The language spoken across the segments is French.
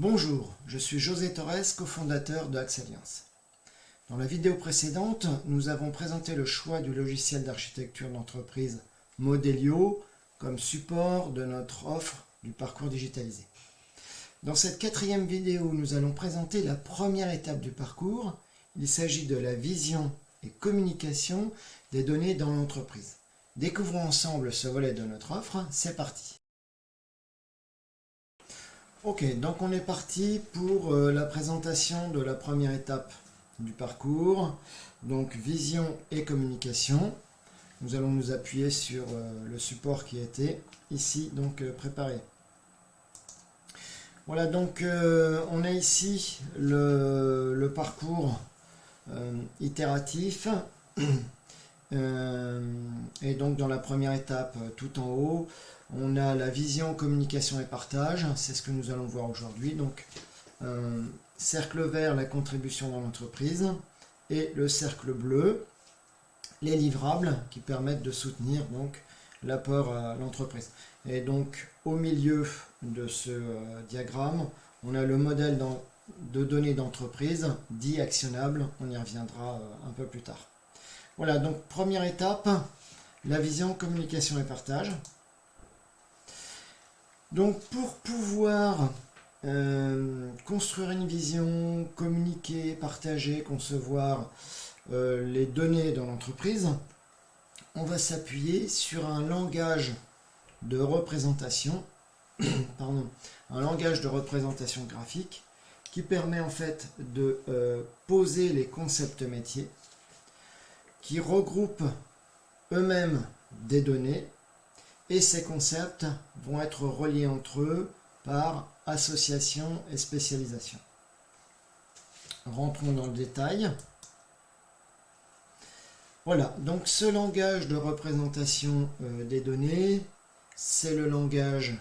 Bonjour, je suis José Torres, cofondateur de Axeliance. Dans la vidéo précédente, nous avons présenté le choix du logiciel d'architecture d'entreprise Modelio comme support de notre offre du parcours digitalisé. Dans cette quatrième vidéo, nous allons présenter la première étape du parcours. Il s'agit de la vision et communication des données dans l'entreprise. Découvrons ensemble ce volet de notre offre, c'est parti. Ok, donc on est parti pour la présentation de la première étape du parcours, donc vision et communication. Nous allons nous appuyer sur le support qui a été ici donc préparé. Voilà, donc on a ici le parcours itératif. Et donc dans la première étape, tout en haut, on a la vision, communication et partage. C'est ce que nous allons voir aujourd'hui. Donc cercle vert, la contribution dans l'entreprise, et le cercle bleu, les livrables qui permettent de soutenir donc l'apport à l'entreprise. Et donc au milieu de ce diagramme, on a le modèle de données d'entreprise dit actionnable. On y reviendra un peu plus tard. Voilà, donc première étape, la vision, communication et partage. Donc pour pouvoir construire une vision, communiquer, partager, concevoir les données dans l'entreprise, on va s'appuyer sur un langage de représentation, un langage de représentation graphique qui permet en fait de poser les concepts métiers, qui regroupent eux-mêmes des données, et ces concepts vont être reliés entre eux par association et spécialisation. Rentrons dans le détail. Voilà, donc ce langage de représentation des données, c'est le langage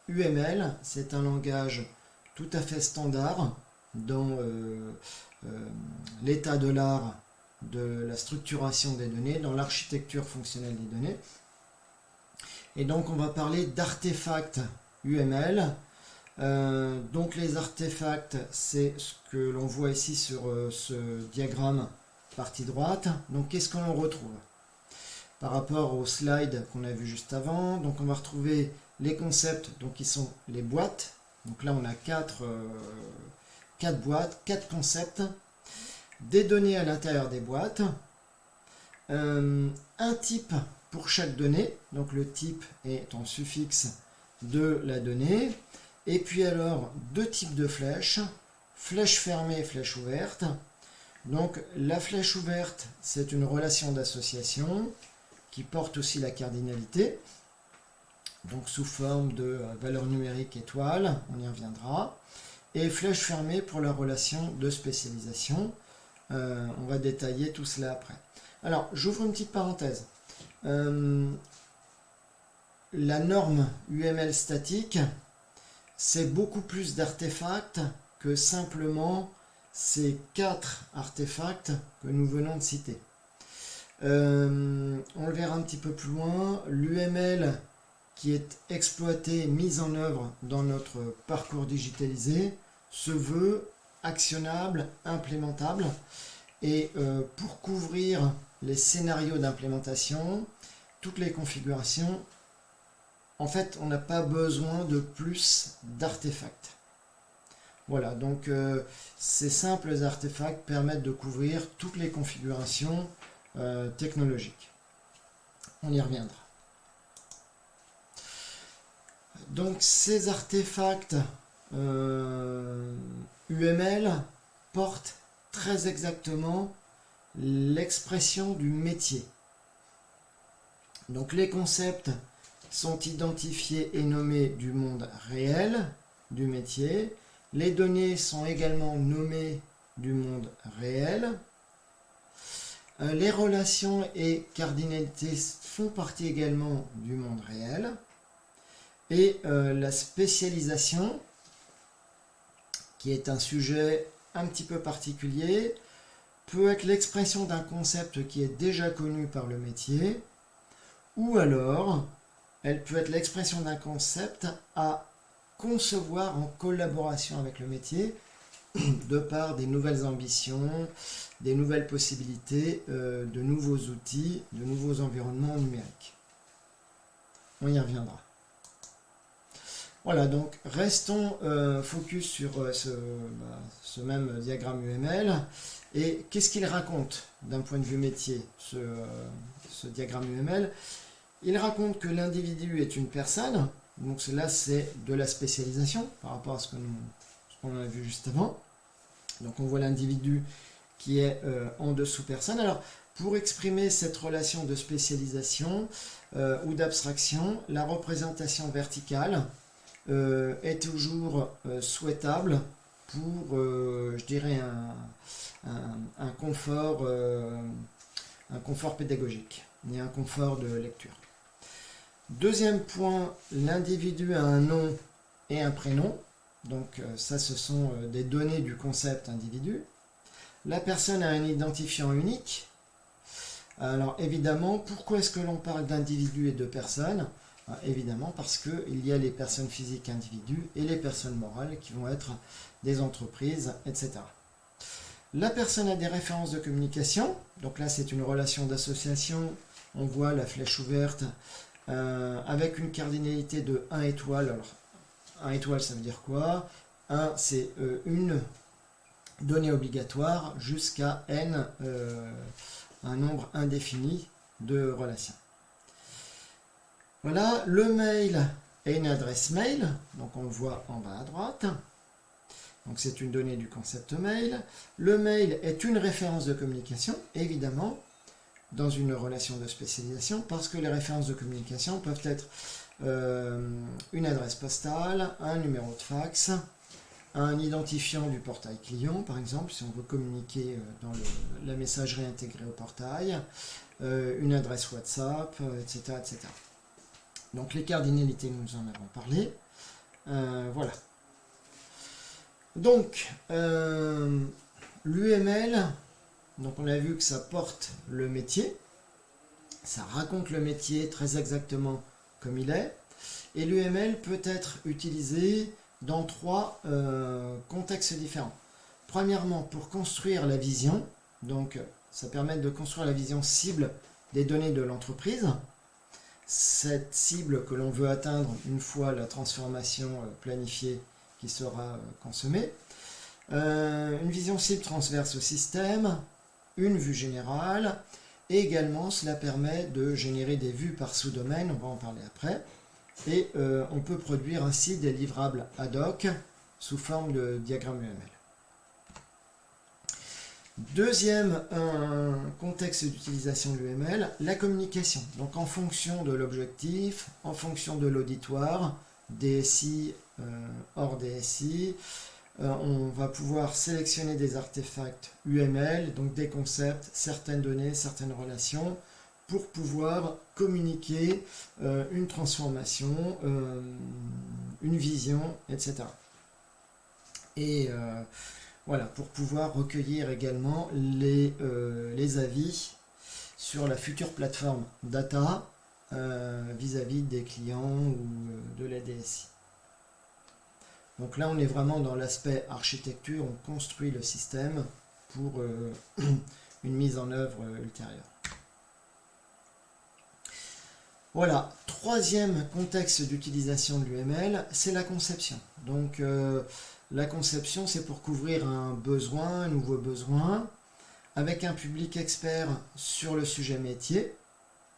UML. C'est un langage tout à fait standard dans l'état de l'art de la structuration des données, dans l'architecture fonctionnelle des données. Et donc on va parler d'artefacts UML. Donc les artefacts, c'est ce que l'on voit ici sur ce diagramme partie droite. Donc qu'est-ce qu'on retrouve par rapport au slide qu'on a vu juste avant? Donc on va retrouver les concepts, donc qui sont les boîtes. Donc là on a quatre boîtes, 4 concepts, des données à l'intérieur des boîtes, un type pour chaque donnée, donc le type est en suffixe de la donnée, et puis alors 2 types de flèches, flèche fermée et flèche ouverte. Donc la flèche ouverte, c'est une relation d'association qui porte aussi la cardinalité, donc sous forme de valeur numérique étoile, on y reviendra, et flèche fermée pour la relation de spécialisation. On va détailler tout cela après. Alors j'ouvre une petite parenthèse. La norme UML statique, c'est beaucoup plus d'artefacts que simplement ces 4 artefacts que nous venons de citer. On le verra un petit peu plus loin. L'UML qui est exploité, mise en œuvre dans notre parcours digitalisé, se veut actionnable, implémentable. Et pour couvrir les scénarios d'implémentation, toutes les configurations, en fait, on n'a pas besoin de plus d'artefacts. Voilà, donc ces simples artefacts permettent de couvrir toutes les configurations technologiques. On y reviendra. Donc ces artefacts UML portent très exactement l'expression du métier. Donc les concepts sont identifiés et nommés du monde réel, du métier. Les données sont également nommées du monde réel. Les relations et cardinalités font partie également du monde réel. Et la spécialisation, qui est un sujet un petit peu particulier, peut être l'expression d'un concept qui est déjà connu par le métier, ou alors elle peut être l'expression d'un concept à concevoir en collaboration avec le métier, de par des nouvelles ambitions, des nouvelles possibilités, de nouveaux outils, de nouveaux environnements numériques. On y reviendra. Voilà, donc restons focus sur ce même diagramme UML. Et qu'est-ce qu'il raconte d'un point de vue métier, ce diagramme UML? Il raconte que l'individu est une personne, donc là c'est de la spécialisation par rapport à ce qu'on a vu juste avant. Donc on voit l'individu qui est en dessous personne. Alors pour exprimer cette relation de spécialisation ou d'abstraction, la représentation verticale est toujours souhaitable pour, je dirais, un confort pédagogique et un confort de lecture. Deuxième point, l'individu a un nom et un prénom. Donc ça, ce sont des données du concept individu. La personne a un identifiant unique. Alors évidemment, pourquoi est-ce que l'on parle d'individu et de personnes? Évidemment parce qu'il y a les personnes physiques individus et les personnes morales qui vont être des entreprises, etc. La personne a des références de communication. Donc là, c'est une relation d'association. On voit la flèche ouverte avec une cardinalité de 1 étoile. Alors, 1 étoile, ça veut dire quoi? 1, c'est une donnée obligatoire jusqu'à n, un nombre indéfini de relations. Voilà, le mail est une adresse mail, donc on le voit en bas à droite. Donc c'est une donnée du concept mail. Le mail est une référence de communication, évidemment, dans une relation de spécialisation, parce que les références de communication peuvent être une adresse postale, un numéro de fax, un identifiant du portail client, par exemple, si on veut communiquer dans la messagerie intégrée au portail, une adresse WhatsApp, etc., etc. Donc les cardinalités, nous en avons parlé. Voilà. Donc, l'UML, donc on a vu que ça porte le métier, ça raconte le métier très exactement comme il est, et l'UML peut être utilisé dans 3 contextes différents. Premièrement, pour construire la vision, donc ça permet de construire la vision cible des données de l'entreprise, cette cible que l'on veut atteindre une fois la transformation planifiée qui sera consommée, une vision cible transverse au système, une vue générale, et également cela permet de générer des vues par sous-domaine, on va en parler après, et on peut produire ainsi des livrables ad hoc sous forme de diagramme UML. Deuxième contexte d'utilisation de l'UML, la communication. Donc en fonction de l'objectif, en fonction de l'auditoire, DSI, hors DSI, on va pouvoir sélectionner des artefacts UML, donc des concepts, certaines données, certaines relations, pour pouvoir communiquer une transformation, une vision, etc. Et voilà, pour pouvoir recueillir également les avis sur la future plateforme data vis-à-vis des clients ou de la DSI. Donc là, on est vraiment dans l'aspect architecture, on construit le système pour une mise en œuvre ultérieure. Voilà, troisième contexte d'utilisation de l'UML, c'est la conception. Donc la conception, c'est pour couvrir un besoin, un nouveau besoin, avec un public expert sur le sujet métier,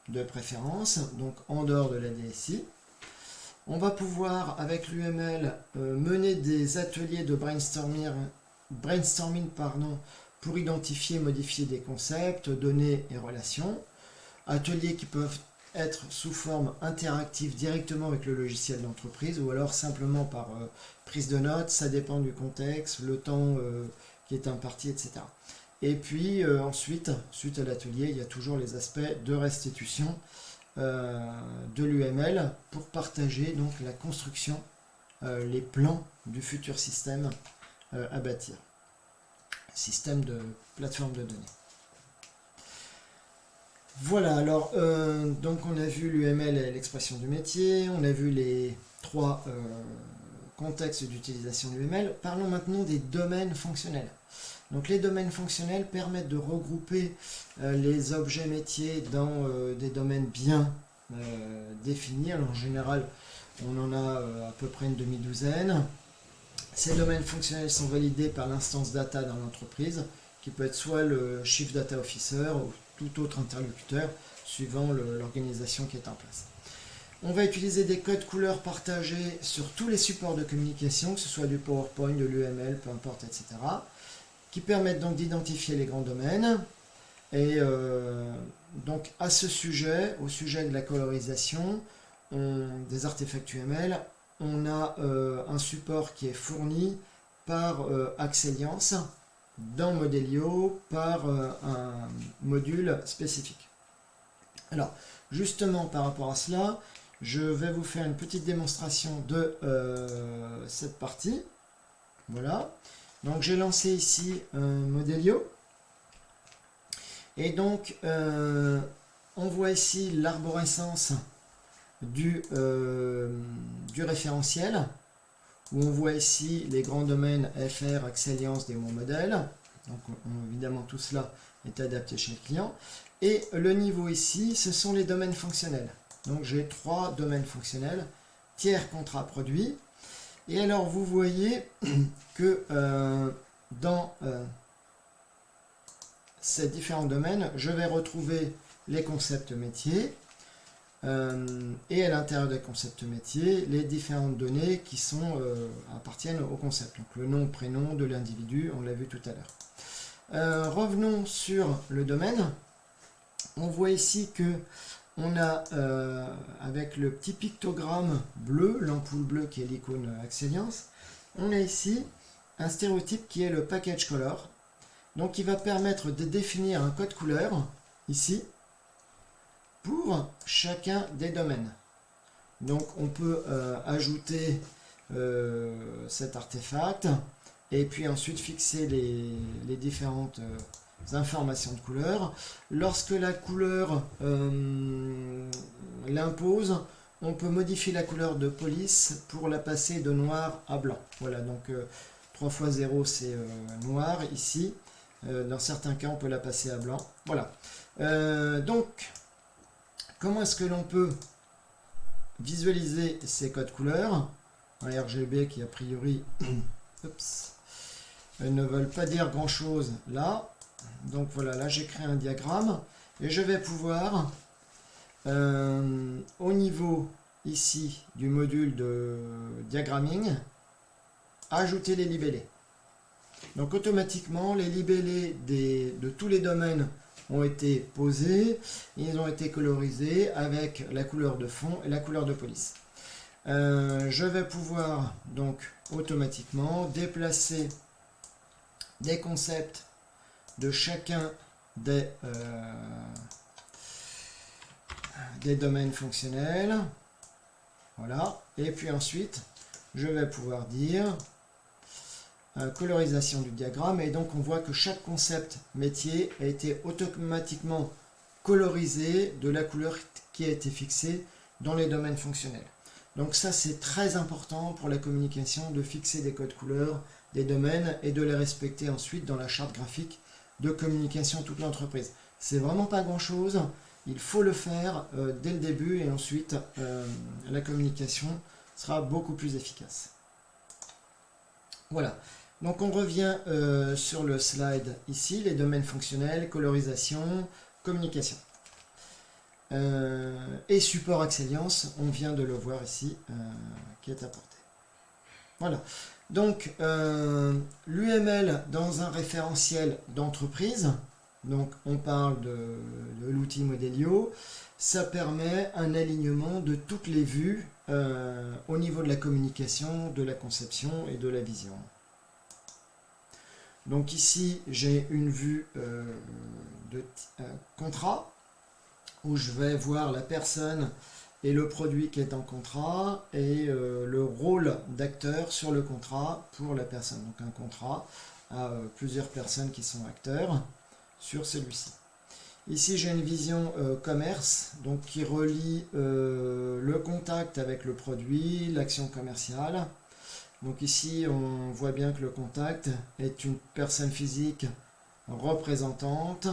de préférence, donc en dehors de la DSI. On va pouvoir, avec l'UML, mener des ateliers de brainstorming pour identifier et modifier des concepts, données et relations. Ateliers qui peuvent être sous forme interactive directement avec le logiciel d'entreprise ou alors simplement par prise de notes, ça dépend du contexte, le temps qui est imparti, etc. Et puis ensuite, suite à l'atelier, il y a toujours les aspects de restitution de l'UML pour partager donc la construction, les plans du futur système à bâtir. Système de plateforme de données. Voilà, alors donc on a vu l'UML et l'expression du métier, on a vu les 3 contexte d'utilisation de l'UML, parlons maintenant des domaines fonctionnels. Donc les domaines fonctionnels permettent de regrouper les objets métiers dans des domaines bien définis. Alors, en général, on en a à peu près une demi-douzaine. Ces domaines fonctionnels sont validés par l'instance data dans l'entreprise, qui peut être soit le Chief Data Officer ou tout autre interlocuteur, suivant l'organisation qui est en place. On va utiliser des codes couleurs partagés sur tous les supports de communication, que ce soit du PowerPoint, de l'UML, peu importe, etc., qui permettent donc d'identifier les grands domaines. Et donc à ce sujet, au sujet de la colorisation des artefacts UML, on a un support qui est fourni par Axeliance dans Modelio par un module spécifique. Alors, justement par rapport à cela, je vais vous faire une petite démonstration de cette partie. Voilà. Donc j'ai lancé ici Modelio. Et donc, on voit ici l'arborescence du référentiel, où on voit ici les grands domaines FR, Axeliance, des mots modèles. Donc évidemment tout cela est adapté chez le client. Et le niveau ici, ce sont les domaines fonctionnels. Donc j'ai 3 domaines fonctionnels, tiers, contrat, produit. Et alors vous voyez que dans ces différents domaines, je vais retrouver les concepts métiers et à l'intérieur des concepts métiers, les différentes données qui appartiennent au concept. Donc le nom, prénom de l'individu, on l'a vu tout à l'heure. Revenons sur le domaine. On voit ici que on a, avec le petit pictogramme bleu, l'ampoule bleue qui est l'icône Axeliance, on a ici un stéréotype qui est le package color. Donc il va permettre de définir un code couleur, ici, pour chacun des domaines. Donc on peut ajouter cet artefact, et puis ensuite fixer les différentes informations de couleur. Lorsque la couleur l'impose, on peut modifier la couleur de police pour la passer de noir à blanc. Voilà, donc 3 x 0 c'est noir ici. Dans certains cas, on peut la passer à blanc. Voilà. Donc, comment est-ce que l'on peut visualiser ces codes couleurs? Un RGB qui, a priori, ne veulent pas dire grand-chose là. Donc voilà, là j'ai créé un diagramme et je vais pouvoir, au niveau ici du module de diagramming, ajouter les libellés. Donc automatiquement, les libellés de tous les domaines ont été posés, ils ont été colorisés avec la couleur de fond et la couleur de police. Je vais pouvoir donc automatiquement déplacer des concepts de chacun des domaines fonctionnels. Voilà. Et puis ensuite, je vais pouvoir dire colorisation du diagramme, et donc on voit que chaque concept métier a été automatiquement colorisé de la couleur qui a été fixée dans les domaines fonctionnels. Donc ça c'est très important pour la communication, de fixer des codes couleurs des domaines et de les respecter ensuite dans la charte graphique de communication toute l'entreprise. C'est vraiment pas grand chose, il faut le faire dès le début, et ensuite la communication sera beaucoup plus efficace. Voilà. Donc on revient sur le slide ici, les domaines fonctionnels, colorisation, communication. Et support Axeliance, on vient de le voir ici, qui est apporté. Voilà. Donc l'UML dans un référentiel d'entreprise, donc on parle de l'outil Modelio, ça permet un alignement de toutes les vues au niveau de la communication, de la conception et de la vision. Donc ici, j'ai une vue de contrat, où je vais voir la personne et le produit qui est en contrat, et le rôle d'acteur sur le contrat pour la personne. Donc un contrat à plusieurs personnes qui sont acteurs sur celui-ci. Ici, j'ai une vision commerce, donc qui relie le contact avec le produit, l'action commerciale. Donc ici, on voit bien que le contact est une personne physique représentante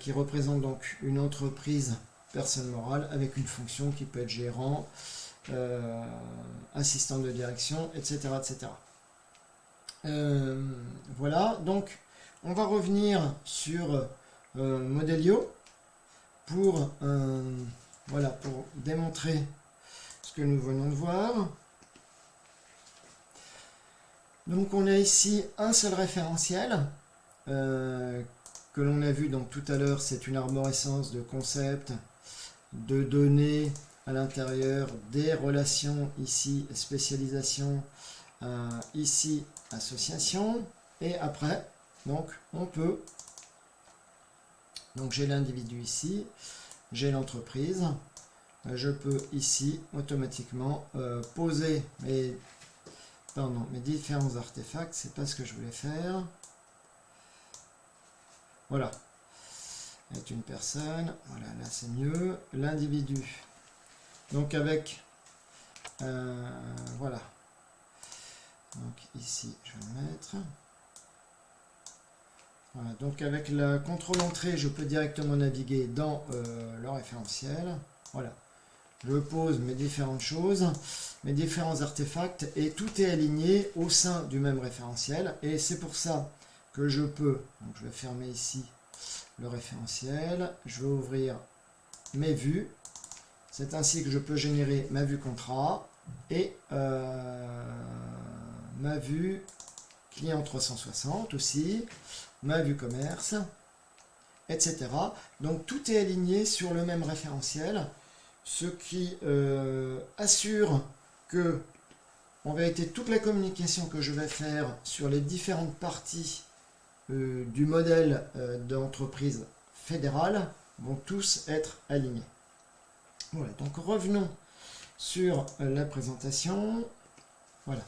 qui représente donc une entreprise, personne morale, avec une fonction qui peut être gérant, assistant de direction, etc. etc. Voilà, donc on va revenir sur Modelio pour, voilà, pour démontrer ce que nous venons de voir. Donc on a ici un seul référentiel que l'on a vu donc tout à l'heure, c'est une arborescence de concepts, de données à l'intérieur, des relations, ici spécialisation, ici association, et après, donc on peut, donc j'ai l'individu ici, j'ai l'entreprise, je peux ici automatiquement poser mes différents artefacts, c'est pas ce que je voulais faire. Voilà, est une personne, voilà, là c'est mieux, l'individu. Donc avec, voilà, donc ici je vais le mettre. Voilà, donc avec la contrôle-entrée, je peux directement naviguer dans le référentiel. Voilà, je pose mes différentes choses, mes différents artefacts, et tout est aligné au sein du même référentiel. Et c'est pour ça que je peux, donc je vais fermer ici le référentiel, je vais ouvrir mes vues. C'est ainsi que je peux générer ma vue contrat et ma vue client 360 aussi, ma vue commerce, etc. Donc tout est aligné sur le même référentiel, ce qui assure que, en vérité, toute la communication que je vais faire sur les différentes parties du modèle d'entreprise fédérale vont tous être alignés. Voilà, donc revenons sur la présentation. Voilà.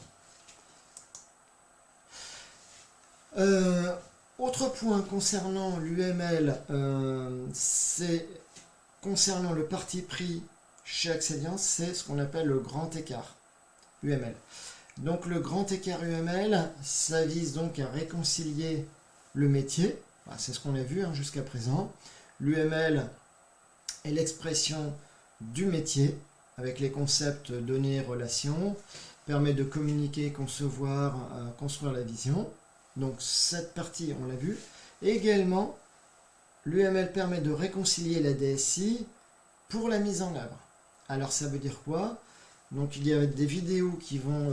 Autre point concernant l'UML, c'est concernant le parti pris chez Axeliance, c'est ce qu'on appelle le grand écart UML. Donc le grand écart UML, ça vise donc à réconcilier le métier, c'est ce qu'on a vu jusqu'à présent. L'UML est l'expression du métier avec les concepts données, relations, permet de communiquer, concevoir, construire la vision. Donc cette partie, on l'a vu. Et également, l'UML permet de réconcilier la DSI pour la mise en œuvre. Alors ça veut dire quoi? Donc il y a des vidéos qui vont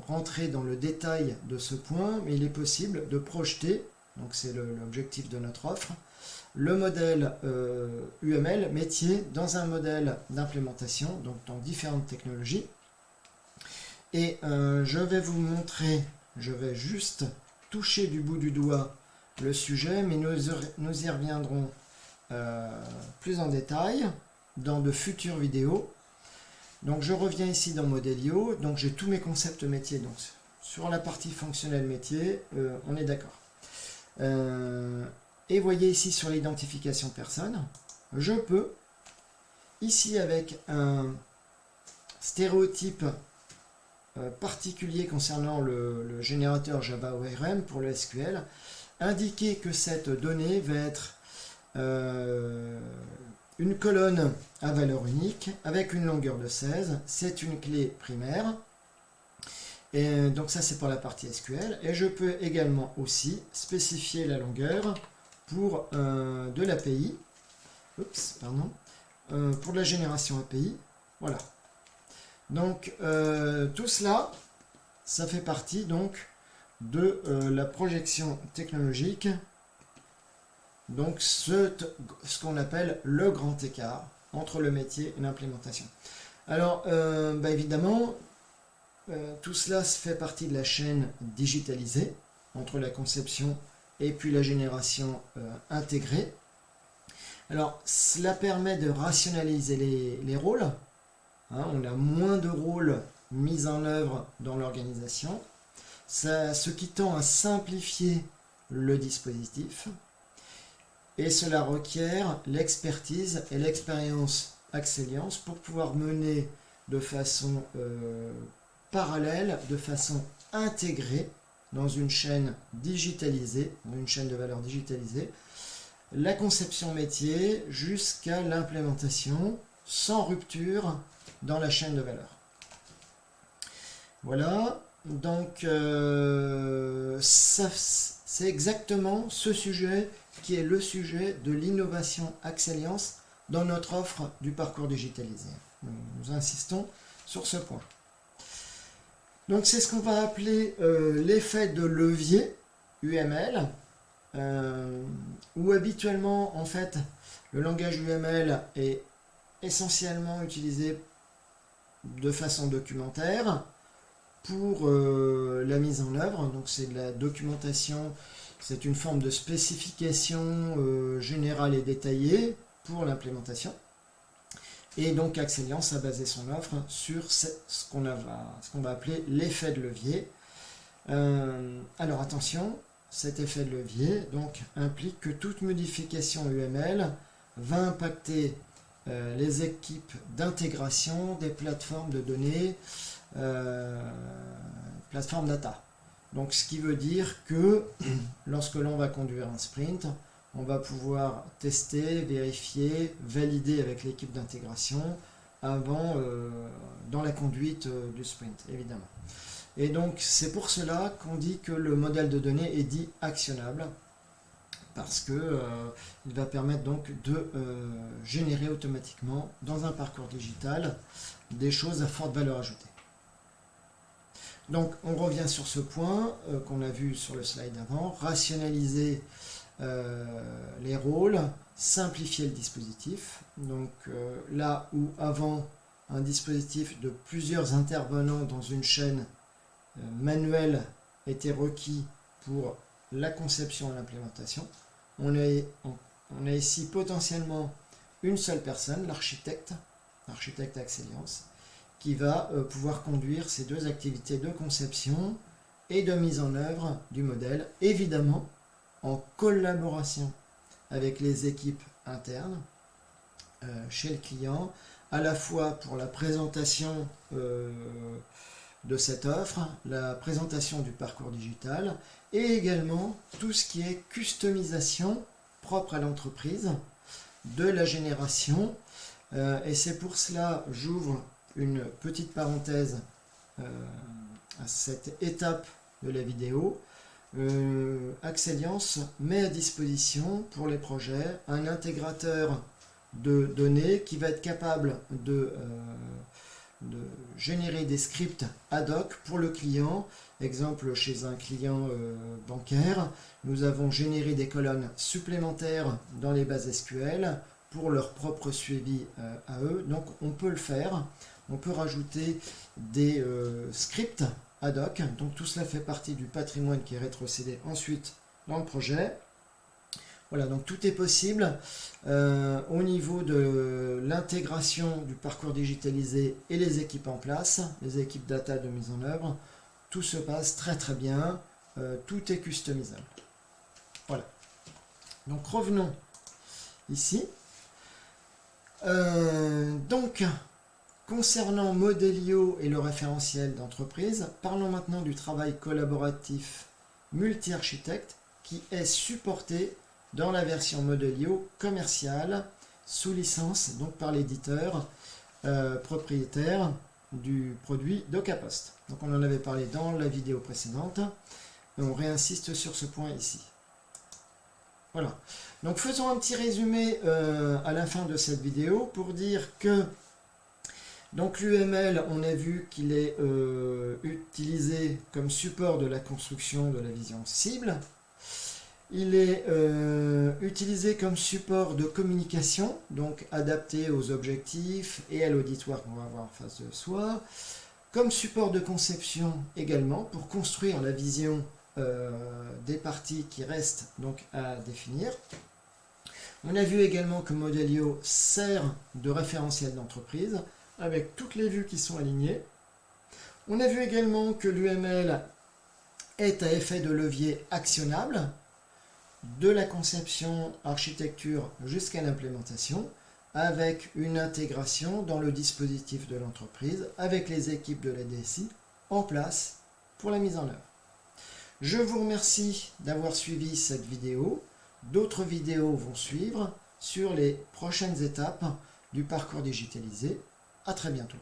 rentrer dans le détail de ce point, mais il est possible de projeter, donc c'est l'objectif de notre offre, le modèle UML métier dans un modèle d'implémentation, donc dans différentes technologies. Et je vais vous montrer, je vais juste toucher du bout du doigt le sujet, mais nous y reviendrons plus en détail dans de futures vidéos. Donc je reviens ici dans Modelio, donc j'ai tous mes concepts métiers, donc sur la partie fonctionnelle métier, on est d'accord. Et voyez ici sur l'identification personne, je peux, ici avec un stéréotype particulier concernant le générateur Java ORM pour le SQL, indiquer que cette donnée va être une colonne à valeur unique avec une longueur de 16, c'est une clé primaire. Et donc ça c'est pour la partie SQL, et je peux également aussi spécifier la longueur pour de l'API, pour de la génération API, voilà. Donc tout cela, ça fait partie donc de la projection technologique, donc ce qu'on appelle le grand écart entre le métier et l'implémentation. Alors évidemment, tout cela fait partie de la chaîne digitalisée entre la conception et puis la génération intégrée. Alors cela permet de rationaliser les rôles. On a moins de rôles mis en œuvre dans l'organisation, ce qui tend à simplifier le dispositif, et cela requiert l'expertise et l'expérience Axeliance pour pouvoir mener de façon parallèle, de façon intégrée, dans une chaîne digitalisée, dans une chaîne de valeur digitalisée, la conception métier jusqu'à l'implémentation, sans rupture dans la chaîne de valeur. Voilà, donc c'est exactement ce sujet qui est le sujet de l'innovation Axeliance dans notre offre du parcours digitalisé. Nous insistons sur ce point. Donc c'est ce qu'on va appeler l'effet de levier UML, où habituellement en fait le langage UML est essentiellement utilisé de façon documentaire pour la mise en œuvre. Donc c'est de la documentation, c'est une forme de spécification générale et détaillée pour l'implémentation. Et donc Axeliance a basé son offre sur ce qu'on va appeler l'effet de levier. Alors attention, cet effet de levier donc, implique que toute modification UML va impacter les équipes d'intégration des plateformes de données, plateformes data. Donc ce qui veut dire que lorsque l'on va conduire un sprint, on va pouvoir tester, vérifier, valider avec l'équipe d'intégration avant, dans la conduite du sprint, évidemment. Et donc, c'est pour cela qu'on dit que le modèle de données est dit actionnable, parce que il va permettre donc de générer automatiquement, dans un parcours digital, des choses à forte valeur ajoutée. Donc, on revient sur ce point qu'on a vu sur le slide avant, rationaliser les rôles, simplifier le dispositif. Donc là où avant un dispositif de plusieurs intervenants dans une chaîne manuelle était requis pour la conception et l'implémentation, on a ici potentiellement une seule personne, l'architecte Axeliance, qui va pouvoir conduire ces deux activités de conception et de mise en œuvre du modèle, évidemment en collaboration avec les équipes internes chez le client, à la fois pour la présentation de cette offre, la présentation du parcours digital, et également tout ce qui est customisation propre à l'entreprise, de la génération. Et c'est pour cela, j'ouvre une petite parenthèse à cette étape de la vidéo. Axeliance met à disposition pour les projets un intégrateur de données qui va être capable de générer des scripts ad hoc pour le client. Exemple, chez un client bancaire, nous avons généré des colonnes supplémentaires dans les bases SQL pour leur propre suivi à eux. Donc on peut le faire, on peut rajouter des scripts ad hoc, donc tout cela fait partie du patrimoine qui est rétrocédé ensuite dans le projet. Voilà, donc tout est possible au niveau de l'intégration du parcours digitalisé et les équipes en place, les équipes data de mise en œuvre. Tout se passe très très bien, tout est customisable. Voilà. Donc revenons ici. Donc, concernant Modelio et le référentiel d'entreprise, parlons maintenant du travail collaboratif multi-architecte qui est supporté dans la version Modelio commerciale sous licence, donc par l'éditeur propriétaire du produit DocaPost. Donc on en avait parlé dans la vidéo précédente, et on réinsiste sur ce point ici. Voilà. Donc faisons un petit résumé à la fin de cette vidéo pour dire que donc l'UML, on a vu qu'il est utilisé comme support de la construction de la vision cible. Il est utilisé comme support de communication, donc adapté aux objectifs et à l'auditoire qu'on va avoir en face de soi. Comme support de conception également, pour construire la vision des parties qui restent donc à définir. On a vu également que Modelio sert de référentiel d'entreprise avec toutes les vues qui sont alignées. On a vu également que l'UML est à effet de levier actionnable de la conception architecture jusqu'à l'implémentation avec une intégration dans le dispositif de l'entreprise avec les équipes de la DSI en place pour la mise en œuvre. Je vous remercie d'avoir suivi cette vidéo. D'autres vidéos vont suivre sur les prochaines étapes du parcours digitalisé. À très bientôt.